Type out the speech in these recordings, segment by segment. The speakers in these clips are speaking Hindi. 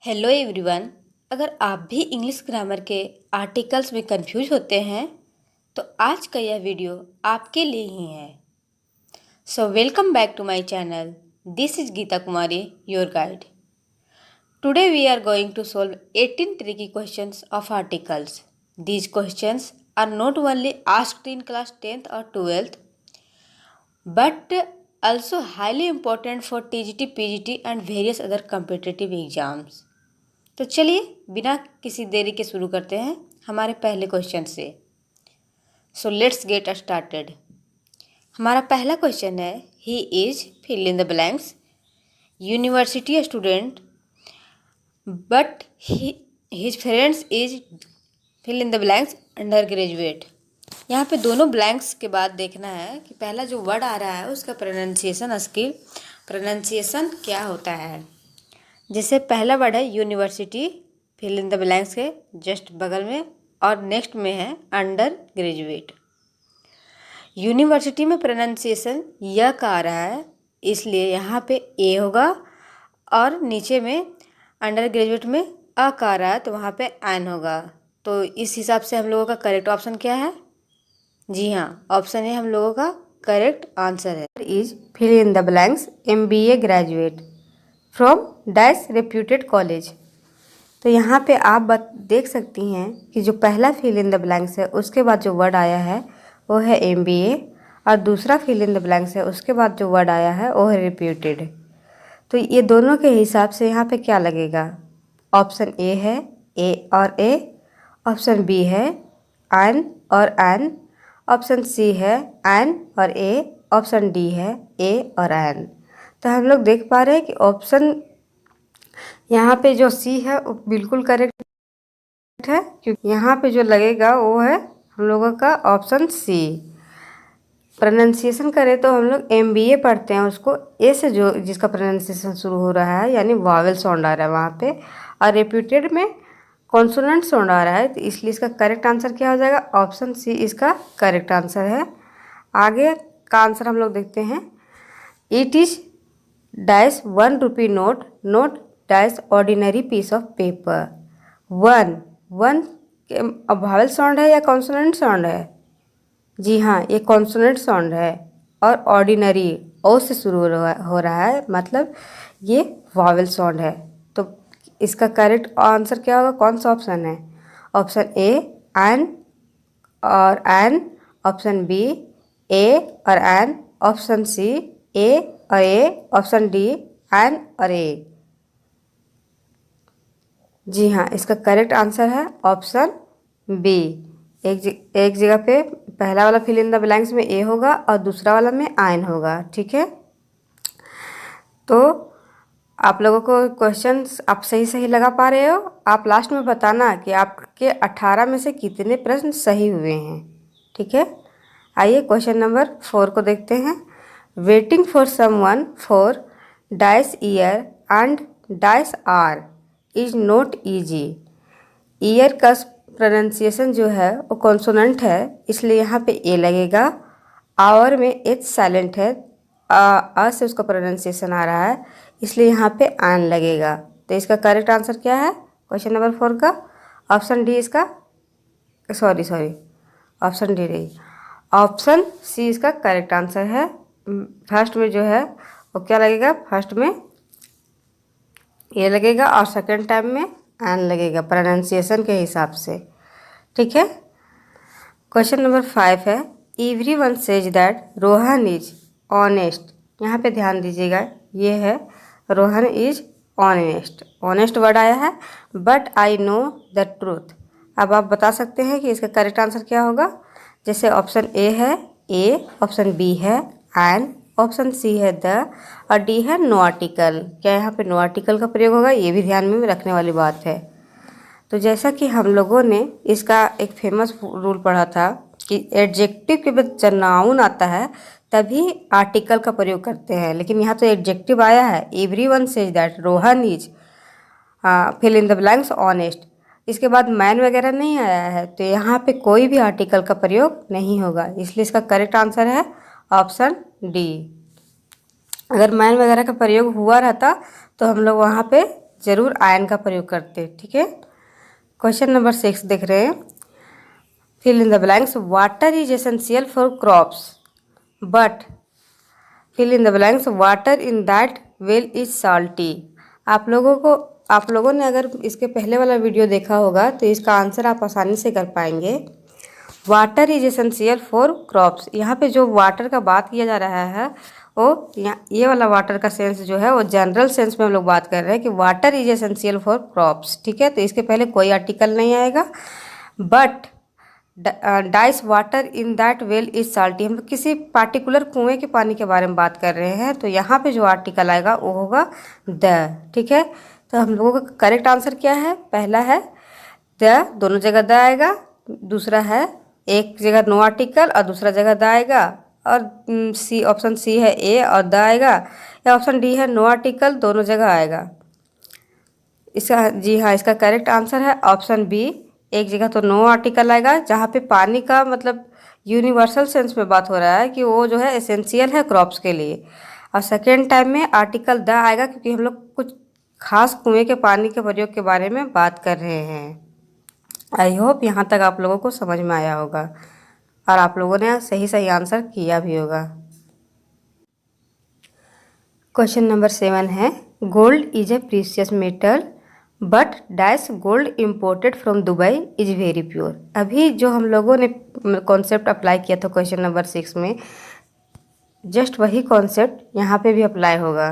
Hello everyone. अगर आप भी इंग्लिश ग्रामर के आर्टिकल्स में कंफ्यूज होते हैं तो आज का यह वीडियो आपके लिए ही है। So welcome back to my channel. This is Geeta Kumari, your guide. Today we are going to solve 18 tricky questions of articles. These questions are not only asked in class 10th or 12th but also highly important for TGT, PGT and various other competitive exams. तो चलिए बिना किसी देरी के शुरू करते हैं हमारे पहले क्वेश्चन से। So let's get started. हमारा पहला क्वेश्चन है, he is fill in the blanks, university student but his friends is fill in the blanks undergraduate. यहाँ पे दोनों ब्लैंक्स के बाद देखना है कि पहला जो वर्ड आ रहा है उसका प्रोनाउंसिएशन क्या होता है। जैसे पहला वर्ड है university, fill in the blanks के जस्ट बगल में, और नेक्स्ट में है अंडर ग्रेजुएट। यूनिवर्सिटी में प्रोनाउंसिएशन य का आ रहा है, इसलिए यहाँ पे ए होगा, और नीचे में अंडर ग्रेजुएट में अ का आ रहा है तो वहाँ पे एन होगा। तो इस हिसाब से हम लोगों का करेक्ट ऑप्शन क्या है? जी हाँ, ऑप्शन ए हम लोगों का करेक्ट आंसर है। Is fill in the blanks MBA graduate from dash reputed college. तो यहाँ पे आप देख सकती हैं कि जो पहला फिल इन द ब्लैंक्स है उसके बाद जो वर्ड आया है वो है MBA, और दूसरा फिल इन द ब्लैंक्स है उसके बाद जो वर्ड आया है वो है रेप्यूटेड। तो ये दोनों के हिसाब से यहाँ पे क्या लगेगा? ऑप्शन ए है ए और ए, ऑप्शन बी है एन और एन, ऑप्शन सी है एन और ए, ऑप्शन डी है ए और एन। तो हम लोग देख पा रहे हैं कि ऑप्शन यहाँ पे जो सी है वो बिल्कुल करेक्ट है, क्योंकि यहाँ पे जो लगेगा वो है हम लोगों का ऑप्शन सी। प्रोनाउंसिएशन करें तो हम लोग MBA पढ़ते हैं, उसको ए से जो जिसका प्रोनाउंसिएशन शुरू हो रहा है यानी वावेल साउंड आ रहा है वहाँ पे, और रेप्यूटेड में कॉन्सोनेंट साउंड आ रहा है, तो इसलिए इसका करेक्ट आंसर क्या हो जाएगा? ऑप्शन सी इसका करेक्ट आंसर है। आगे का आंसर हम लोग देखते हैं। It is dash 1 rupee note, note dash ordinary piece of paper. One vowel sound है या कॉन्सोनेंट साउंड है? जी हाँ, ये कॉन्सोनेंट साउंड है, और ऑर्डिनरी ओ से शुरू हो रहा है, मतलब ये वावेल साउंड है। तो इसका करेक्ट आंसर क्या होगा? कौन सा ऑप्शन है? ऑप्शन ए एन और एन, ऑप्शन बी ए और एन, ऑप्शन सी ए और ए, ऑप्शन डी एन और ए। जी हाँ, इसका करेक्ट आंसर है ऑप्शन बी। एक जगह पे पहला वाला फिल इन द ब्लैंक्स में ए होगा और दूसरा वाला में एन होगा। ठीक है, तो आप लोगों को क्वेश्चंस आप सही लगा पा रहे हो? आप लास्ट में बताना कि आपके 18 में से कितने प्रश्न सही हुए हैं। ठीक है, आइए क्वेश्चन नंबर 4 को देखते हैं। Waiting for someone for dash year and dash are is not easy. Year का प्रोनाउंसिएशन जो है वो कॉन्सोनेंट है, इसलिए यहाँ पे ए लगेगा। आवर में एच साइलेंट है, आ से उसका प्रोनाउंसिएशन आ रहा है, इसलिए यहाँ पे एन लगेगा। तो इसका करेक्ट आंसर क्या है क्वेश्चन नंबर 4 का? ऑप्शन डी इसका, सॉरी ऑप्शन डी नहीं, ऑप्शन सी इसका करेक्ट आंसर है। फर्स्ट में जो है वो क्या लगेगा? फर्स्ट में ए लगेगा और सेकेंड टाइम में एन लगेगा प्रोनाउंसिएशन के हिसाब से। ठीक है, क्वेश्चन नंबर 5 है। Everyone says that Rohan is honest. यहाँ पे ध्यान दीजिएगा, ये है Rohan is honest. Honest word आया है, but I know the truth. अब आप बता सकते हैं कि इसका करेक्ट आंसर क्या होगा। जैसे ऑप्शन ए है ए, ऑप्शन बी है एन, ऑप्शन सी है द, और डी है नो आर्टिकल। क्या यहाँ पे नो आर्टिकल का प्रयोग होगा? ये भी ध्यान में रखने वाली बात है। तो जैसा कि हम लोगों ने इसका एक फेमस रूल पढ़ा था कि एडजेक्टिव के बाद जब नाउन आता है तभी आर्टिकल का प्रयोग करते हैं, लेकिन यहाँ तो एडजेक्टिव आया है। Everyone says that Rohan is fill in the blanks honest, इसके बाद मैन वगैरह नहीं आया है, तो यहाँ पे कोई भी आर्टिकल का प्रयोग नहीं होगा, इसलिए इसका करेक्ट आंसर है ऑप्शन डी। अगर मैन वगैरह का प्रयोग हुआ रहता तो हम लोग वहाँ पे ज़रूर आयन का प्रयोग करते हैं, ठीक है। क्वेश्चन नंबर 6 देख रहे हैं। Fill in the blanks. Water is essential for crops but fill in the blanks water in that well is salty. आप लोगों ने अगर इसके पहले वाला वीडियो देखा होगा तो इसका आंसर आप आसानी से कर पाएंगे। Water is essential for crops, यहाँ पे जो वाटर का बात किया जा रहा है वो ये वाला वाटर का सेंस जो है वो जनरल सेंस में हम लोग बात कर रहे हैं कि water is essential for crops, ठीक है। तो इसके पहले कोई आर्टिकल नहीं आएगा। But dice water in that well is salty, हम लोग किसी पार्टिकुलर कुएं के पानी के बारे में बात कर रहे हैं, तो यहाँ पे जो आर्टिकल आएगा वो होगा द, ठीक है। तो हम लोगों का करेक्ट आंसर क्या है? पहला है द, दोनों जगह द आएगा। दूसरा है एक जगह नो आर्टिकल और दूसरा जगह द आएगा। और सी, ऑप्शन सी है ए और द आएगा। या ऑप्शन डी है नो आर्टिकल, दोनों जगह आएगा। इसका जी हाँ, इसका करेक्ट आंसर है ऑप्शन बी, एक जगह तो नो आर्टिकल आएगा, जहाँ पे पानी का मतलब यूनिवर्सल सेंस में बात हो रहा है कि वो जो है एसेंशियल है क्रॉप्स के लिए। और सेकेंड टाइम में आर्टिकल द आएगा क्योंकि हम लोग कुछ खास कुएं के पानी के प्रयोग के बारे में बात कर रहे हैं। आई होप यहाँ तक आप लोगों को समझ में आया होगा और आप लोगों ने सही सही आंसर किया भी होगा। क्वेश्चन नंबर 7 है। Gold is a precious metal but dash gold imported from Dubai is very pure. अभी जो हम लोगों ने कॉन्सेप्ट अप्लाई किया था क्वेश्चन नंबर 6 में, जस्ट वही कॉन्सेप्ट यहाँ पे भी अप्लाई होगा।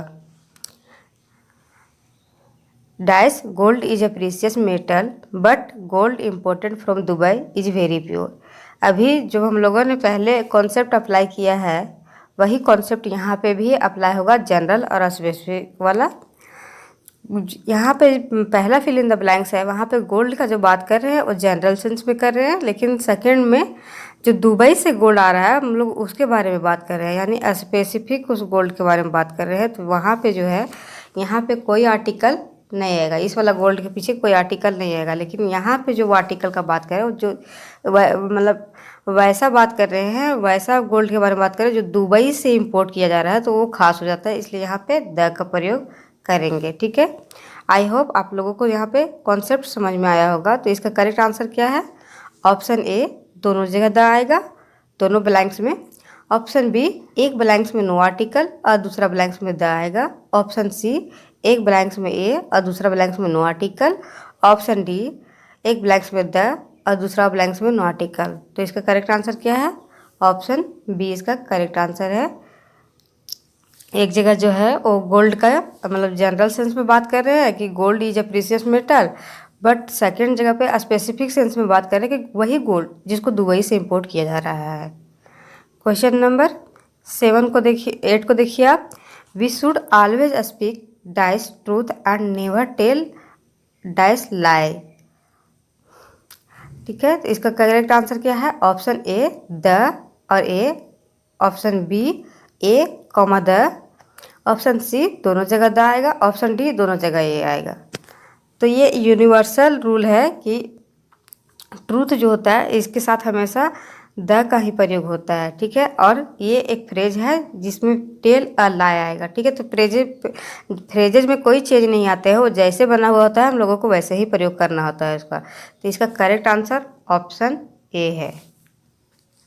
Dash gold is a precious metal but gold imported from Dubai is very pure. अभी जो हम लोगों ने पहले कॉन्सेप्ट अप्लाई किया है वही कॉन्सेप्ट यहाँ पे भी अप्लाई होगा, जनरल और स्पेसिफिक वाला। यहाँ पे पहला फिल इन द ब्लैंक्स है, वहाँ पे गोल्ड का जो बात कर रहे हैं वो जनरल सेंस में कर रहे हैं, लेकिन सेकंड में जो दुबई से गोल्ड आ रहा है हम लोग उसके बारे में बात कर रहे हैं, यानी स्पेसिफिक उस गोल्ड के बारे में बात कर रहे हैं। तो वहाँ पे जो है यहाँ पे कोई आर्टिकल नहीं आएगा, इस वाला गोल्ड के पीछे कोई आर्टिकल नहीं आएगा। लेकिन यहाँ पे जो आर्टिकल का बात कर रहे हैं जो मतलब वैसा बात कर रहे हैं, वैसा गोल्ड के बारे में बात कर रहे हैं जो दुबई से इंपोर्ट किया जा रहा है, तो वो खास हो जाता है, इसलिए यहाँ पे द का प्रयोग करेंगे, ठीक है। आई होप आप लोगों को यहाँ पे कॉन्सेप्ट समझ में आया होगा। तो इसका करेक्ट आंसर क्या है? ऑप्शन ए, दोनों जगह द आएगा, दोनों ब्लैंक्स में। ऑप्शन बी, एक ब्लैंक्स में नो आर्टिकल और दूसरा ब्लैंक्स में द आएगा। ऑप्शन सी, एक ब्लैंक्स में ए और दूसरा ब्लैंक्स में नो आर्टिकल। ऑप्शन डी, एक ब्लैंक्स में द और दूसरा ब्लैंक्स में नो आर्टिकल। तो इसका करेक्ट आंसर क्या है? ऑप्शन बी इसका करेक्ट आंसर है। एक जगह जो है वो गोल्ड का मतलब जनरल सेंस में बात कर रहे हैं कि gold is a precious metal, but second जगह पे स्पेसिफिक सेंस में बात कर रहे हैं कि वही गोल्ड जिसको दुबई से इंपोर्ट किया जा रहा है। क्वेश्चन नंबर 7 को देखिए, 8 को देखिए आप। We should always speak the truth and never tell the lie, ठीक है। तो इसका करेक्ट आंसर क्या है? ऑप्शन ए द और a, option B a comma the, option C दोनों जगह द आएगा, ऑप्शन डी दोनों जगह ए आएगा। तो ये यूनिवर्सल रूल है कि ट्रूथ जो होता है इसके साथ हमेशा द का ही प्रयोग होता है, ठीक है। और ये एक फ्रेज है जिसमें टेल और लाई आएगा, ठीक है। तो फ्रेजेज में कोई चेंज नहीं आते हैं, वो जैसे बना हुआ होता है हम लोगों को वैसे ही प्रयोग करना होता है उसका। तो इसका करेक्ट आंसर ऑप्शन ए है,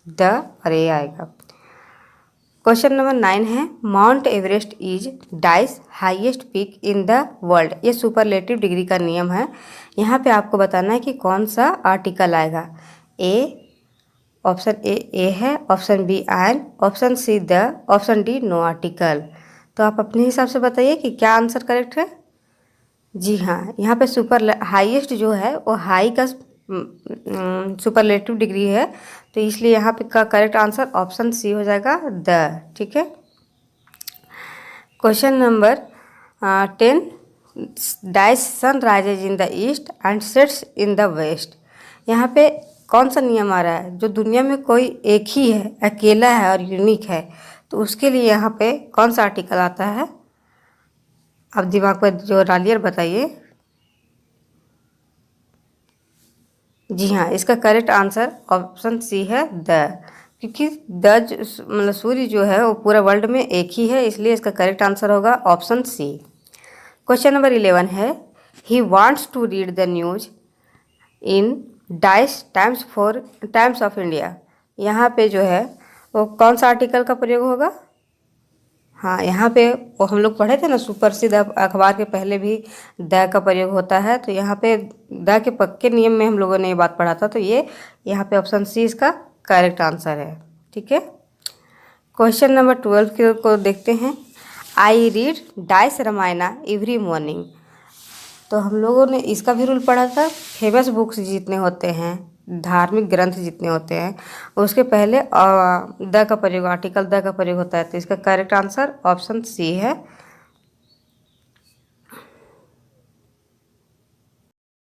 द और ए आएगा। क्वेश्चन नंबर 9 है। Mount Everest is dice highest peak in the world. ये सुपरलेटिव डिग्री का नियम है। यहाँ पे आपको बताना है कि कौन सा आर्टिकल आएगा। ए, ऑप्शन ए है, option B an, option C the, option D no article. तो आप अपने हिसाब से बताइए कि क्या आंसर करेक्ट है। जी हाँ, यहाँ पे सुपर हाईएस्ट जो है वो हाई का सुपरलेटिव डिग्री है, तो इसलिए यहाँ पे का करेक्ट आंसर ऑप्शन सी हो जाएगा द, ठीक है। Question number 10। Dash sun rises in the east and sets in the west. यहाँ पे कौन सा नियम आ रहा है? जो दुनिया में कोई एक ही है, अकेला है और यूनिक है, तो उसके लिए यहाँ पे कौन सा आर्टिकल आता है? आप दिमाग पर जो डालिए और बताइए। जी हाँ, इसका करेक्ट आंसर ऑप्शन सी है द, क्योंकि द मतलब सूर्य जो है वो पूरा वर्ल्ड में एक ही है, इसलिए इसका करेक्ट आंसर होगा ऑप्शन सी। क्वेश्चन नंबर 11 है। He wants to read the news in dash Times of India. यहाँ पे जो है वो कौन सा आर्टिकल का प्रयोग होगा? हाँ, यहाँ पे वो हम लोग पढ़े थे ना, सुप्रसिद्ध अखबार के पहले भी द का प्रयोग होता है, तो यहाँ पे द के पक्के नियम में हम लोगों ने ये बात पढ़ा था, तो ये यहाँ पे ऑप्शन सी इसका करेक्ट आंसर है। ठीक है, क्वेश्चन नंबर 12 को देखते हैं। I read dice Ramayana every morning. तो हम लोगों ने इसका भी रूल पढ़ा था। फेमस बुक्स जितने होते हैं, धार्मिक ग्रंथ जितने होते हैं, उसके पहले द का प्रयोग, आर्टिकल द का प्रयोग होता है, तो इसका करेक्ट आंसर ऑप्शन सी है।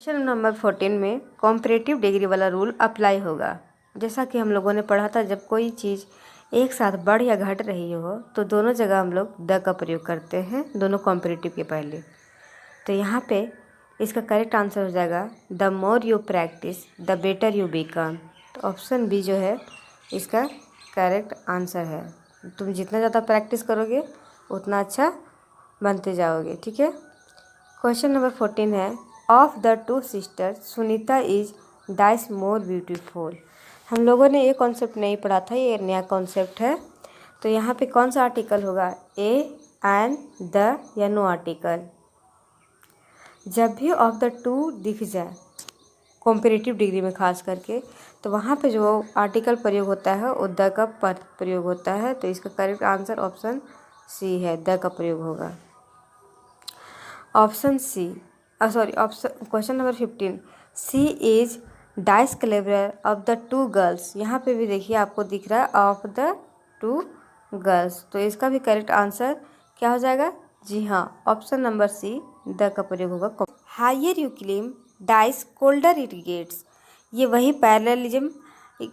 क्वेश्चन नंबर 14 में कॉम्परेटिव डिग्री वाला रूल अप्लाई होगा। जैसा कि हम लोगों ने पढ़ा था, जब कोई चीज़ एक साथ बढ़ या घट रही हो तो दोनों जगह हम लोग द का प्रयोग करते हैं, दोनों कॉम्परेटिव के पहले। तो यहाँ पे इसका करेक्ट आंसर हो जाएगा the more you practice the better you become. तो ऑप्शन बी जो है इसका करेक्ट आंसर है। तुम जितना ज़्यादा प्रैक्टिस करोगे उतना अच्छा बनते जाओगे। ठीक है, क्वेश्चन नंबर 14 है। Of the two sisters Sunita is dice more beautiful. हम लोगों ने ये कॉन्सेप्ट नहीं पढ़ा था, ये नया कॉन्सेप्ट है। तो यहाँ पे कौन सा आर्टिकल होगा? ए, एन, द या नो आर्टिकल। जब भी ऑफ द टू दिख जाए कॉम्परेटिव डिग्री में खास करके, तो वहाँ पे जो आर्टिकल प्रयोग होता है वो द का प्रयोग होता है। तो इसका करेक्ट आंसर ऑप्शन सी है, द का प्रयोग होगा। Option C, option question number 15। She is dash clever of the two girls. यहाँ पे भी देखिए आपको दिख रहा है ऑफ द टू गर्ल्स, तो इसका भी करेक्ट आंसर क्या हो जाएगा? जी हाँ, ऑप्शन नंबर सी, द का प्रयोग होगा। Higher you climb dash colder it gets. ये वही पैरेललिज्म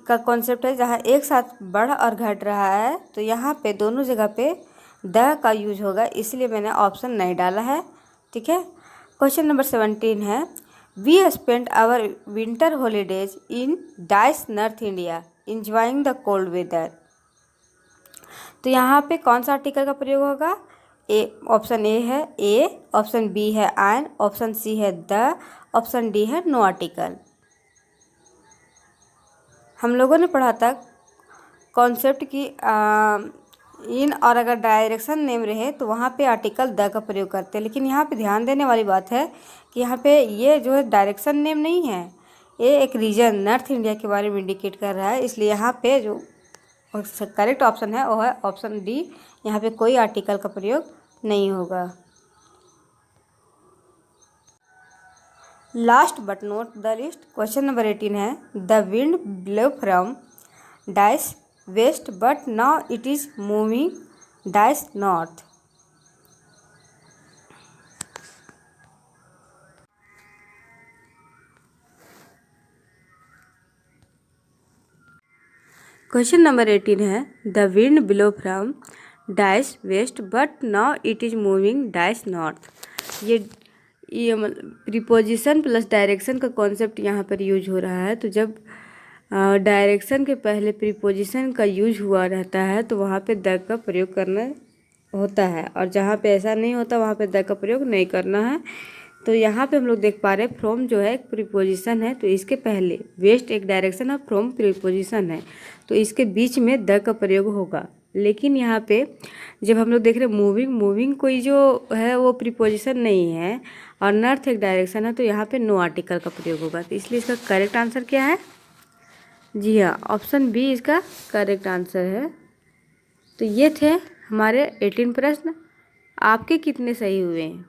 का कॉन्सेप्ट है, जहाँ एक साथ बढ़ और घट रहा है, तो यहाँ पे दोनों जगह पे द का यूज होगा, इसलिए मैंने ऑप्शन नहीं डाला है। ठीक है, क्वेश्चन नंबर 17 है। We spend our winter holidays in dash North India enjoying the cold weather. तो यहाँ पे कौन सा आर्टिकल का प्रयोग होगा? ए, ऑप्शन ए है ए, ऑप्शन बी है एन, ऑप्शन सी है द, ऑप्शन डी है नो आर्टिकल। हम लोगों ने पढ़ा था कॉन्सेप्ट की इन और अगर डायरेक्शन नेम रहे तो वहाँ पे आर्टिकल द का प्रयोग करते हैं, लेकिन यहाँ पे ध्यान देने वाली बात है कि यहाँ पे ये जो है डायरेक्शन नेम नहीं है, ये एक रीजन नॉर्थ इंडिया के बारे में इंडिकेट कर रहा है, इसलिए यहाँ पे जो करेक्ट ऑप्शन है वो है ऑप्शन डी। यहाँ पे कोई आर्टिकल का प्रयोग नहीं होगा। Last but not the least, question number 18 है। The wind blow from dash west but now it is moving dash north. Question number 18 है। The wind blow from dash west but now it is moving dash north. ये प्रीपोजिशन प्लस डायरेक्शन का कॉन्सेप्ट यहाँ पर यूज हो रहा है। तो जब डायरेक्शन के पहले प्रीपोजिशन का यूज हुआ रहता है तो वहाँ पे द का प्रयोग करना होता है, और जहाँ पे ऐसा नहीं होता वहाँ पे द का प्रयोग नहीं करना है। तो यहाँ पे हम लोग देख पा रहे हैं फ्रॉम जो है एक प्रीपोजिशन है, तो इसके पहले वेस्ट एक डायरेक्शन और फ्रॉम प्रीपोजिशन है, तो इसके बीच में द का प्रयोग होगा। लेकिन यहाँ पे जब हम लोग देख रहे हैं मूविंग कोई जो है वो प्रीपोजिशन नहीं है और नॉर्थ एक डायरेक्शन है, तो यहाँ पे नो आर्टिकल का प्रयोग होगा। तो इसलिए इसका करेक्ट आंसर क्या है? जी हाँ, ऑप्शन बी इसका करेक्ट आंसर है। तो ये थे हमारे 18 प्रश्न। आपके कितने सही हुए हैं?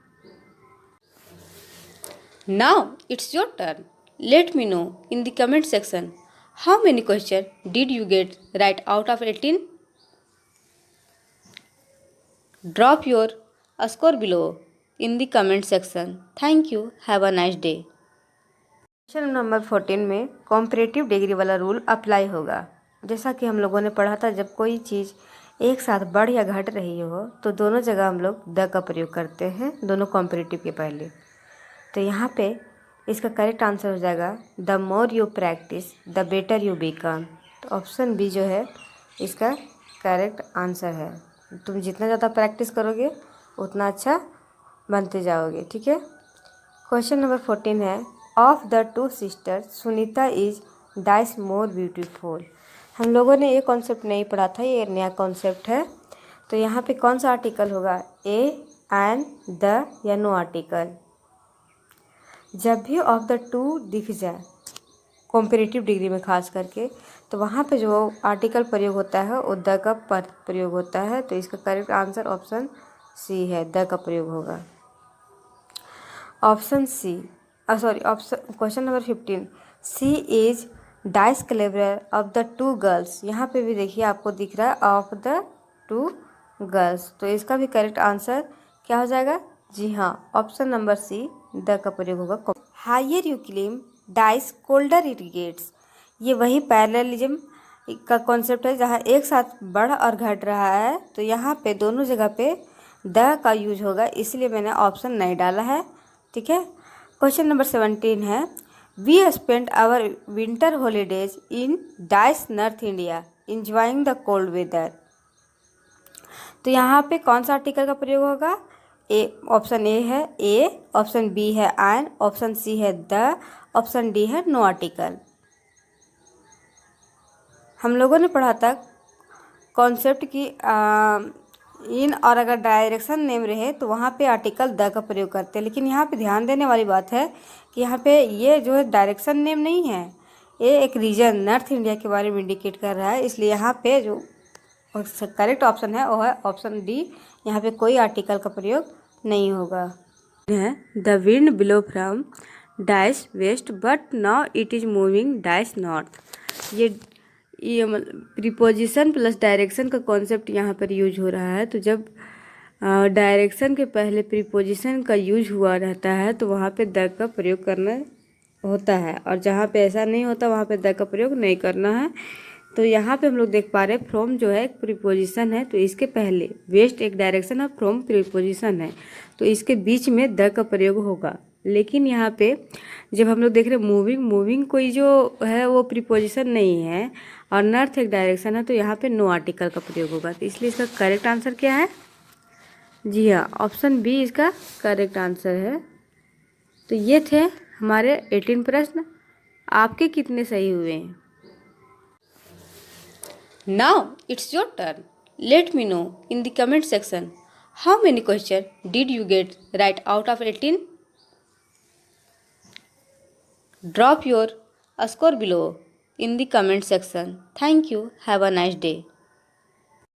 Now it's your turn. Let me know in the comment section how many question did you get right out of 18। Drop your score below in the comment section. Thank you, have a nice day. Question number 14 में कॉम्परेटिव डिग्री वाला रूल अप्लाई होगा। जैसा कि हम लोगों ने पढ़ा था, जब कोई चीज़ एक साथ बढ़ या घट रही हो तो दोनों जगह हम लोग द का प्रयोग करते हैं, दोनों कॉम्परेटिव के पहले। तो यहाँ पे इसका करेक्ट आंसर हो जाएगा the more you practice the better you become. तो ऑप्शन बी जो है इसका करेक्ट आंसर है। तुम जितना ज़्यादा प्रैक्टिस करोगे उतना अच्छा बनते जाओगे। ठीक है, क्वेश्चन नंबर 14 है, of the two sisters Sunita is dice more beautiful. हम लोगों ने ये कॉन्सेप्ट नहीं पढ़ा था, ये नया कॉन्सेप्ट है। तो यहाँ पे कौन सा आर्टिकल होगा, ए, एन, द या नो आर्टिकल। जब भी ऑफ द टू दिख जाए कॉम्पेरेटिव डिग्री में खास करके, तो वहाँ पे जो आर्टिकल प्रयोग होता है वो द का प्रयोग होता है। तो इसका करेक्ट आंसर ऑप्शन सी है, द का प्रयोग होगा। Option C, option question number 15, she is dash clever of the two girls. यहाँ पे भी देखिए आपको दिख रहा है ऑफ द टू गर्ल्स, तो इसका भी करेक्ट आंसर क्या हो जाएगा, जी हाँ, ऑप्शन नंबर सी, द का प्रयोग होगा। Higher you climb dash colder it gets. ये वही पैरेललिज्म का कॉन्सेप्ट है जहाँ एक साथ बढ़ और घट रहा है, तो यहाँ पे दोनों जगह पे द का यूज होगा, इसलिए मैंने ऑप्शन नहीं डाला है। ठीक है। क्वेश्चन नंबर 17 है, we spend our winter holidays in dash North India enjoying the cold weather. तो यहाँ पे कौन सा आर्टिकल का प्रयोग होगा, ए, ऑप्शन ए है ए, ऑप्शन बी है एन, ऑप्शन सी है द, ऑप्शन डी है नो आर्टिकल। हम लोगों ने पढ़ा था कॉन्सेप्ट की इन और अगर डायरेक्शन नेम रहे तो वहाँ पे आर्टिकल द का प्रयोग करते हैं, लेकिन यहाँ पे ध्यान देने वाली बात है कि यहाँ पे ये जो है डायरेक्शन नेम नहीं है, ये एक रीजन नॉर्थ इंडिया के बारे में इंडिकेट कर रहा है, इसलिए यहाँ पे जो करेक्ट ऑप्शन है वो है ऑप्शन डी, यहाँ पे कोई आर्टिकल का प्रयोग नहीं होगा। The wind blow from dash west but now it is moving dash north. ये प्रीपोजिशन प्लस डायरेक्शन का कॉन्सेप्ट यहाँ पर यूज हो रहा है। तो जब डायरेक्शन के पहले प्रीपोजिशन का यूज हुआ रहता है तो वहाँ पे द का प्रयोग करना होता है, और जहाँ पे ऐसा नहीं होता वहाँ पे द का प्रयोग नहीं करना है। तो यहाँ पे हम लोग देख पा रहे हैं फ्रॉम जो है एक प्रीपोजिशन है, तो इसके पहले वेस्ट एक डायरेक्शन है, फ्रॉम प्रीपोजिशन है, तो इसके बीच में द का प्रयोग होगा। लेकिन यहाँ पे जब हम लोग देख रहे हैं मूविंग, मूविंग कोई जो है वो प्रीपोजिशन नहीं है और नॉर्थ एक डायरेक्शन है, तो यहाँ पे नो आर्टिकल का प्रयोग होगा। तो इसलिए इसका करेक्ट आंसर क्या है, जी हाँ, ऑप्शन बी इसका करेक्ट आंसर है। तो ये थे हमारे 18 प्रश्न, आपके कितने सही हुए हैं। Now it's your turn. Let me know in the comment section how many questions did you get right out of 18. Drop your score below in the comment section. Thank you. Have a nice day.